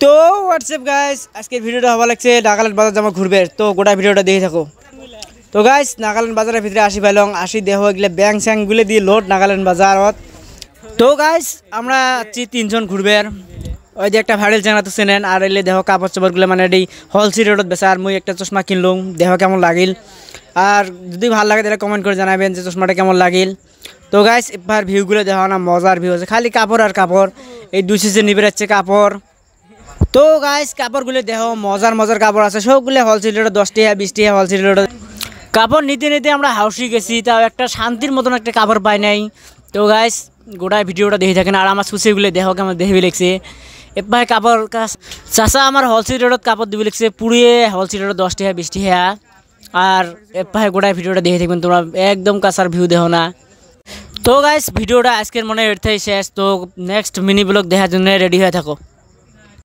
তো WhatsApp guys, আজকের ভিডিওটা ভালো লাগছে। নাগাল্যান্ড বাজার যাবো ঘুরবে, তো গোটা ভিডিওটা দেখে থাকো। তো গাইস, নাগাল্যান্ড বাজারের ভিতরে আসি পাইলাম, আসি দেহ এগুলো ব্যাং স্যাংগুলো দিয়ে লোড নাগাল্যান্ড বাজারত। তো গাইস, আমরা আছি তিনজন ঘুরবে। ওই যে একটা ভাইরাল চ্যানেল তো চেনেন, আর এলে দেহ কাপড় চাপড়গুলো মানে এই হোলসেল রেটত বেচা। আর মুই একটা চশমা কিনলাম, দেহ কেমন লাগিল। আর যদি ভালো লাগে তাহলে কমেন্ট করে জানাবেন যে চশমাটা কেমন লাগিল। তো গাইস, এবার ভিউগুলো দেখা না মজার ভিউ আছে, খালি কাপড় আর কাপড়। এই 2 সিজন নিবে যাচ্ছে কাপড়। তো গাইস, কাপড়গুলো দেখো মজার মজার কাপড় আছে, সবগুলো হোলসেল রেটে 10 টাকা 20 টাকা হোলসেল রেটে কাপড় নিতে নিতে আমরা হাউসি গেছি, তাও একটা শান্তির মতন একটা কাপড় পাই নাই। তো গাইস, গোটা ভিডিওটা দেখে থাকেন। আর আমার সুসিগুলো দেখো কেমন দেখবি লিখছে। এবার কাপড় চাষা আমার হোলসেল রেটত কাপড় দিবি লিখছে, পুড়িয়ে হোলসেল রেটে 10 টাকা 20 টাকা। আর এবার গোটা ভিডিওটা দেখে থাকবেন, তোমরা একদম কাঁচার ভিউ দেখো না। তো গাইস, ভিডিওটা আজকের মনে এটাই শেষ। তো নেক্সট মিনি ব্লগ দেখার জন্য রেডি হয়ে থাকো।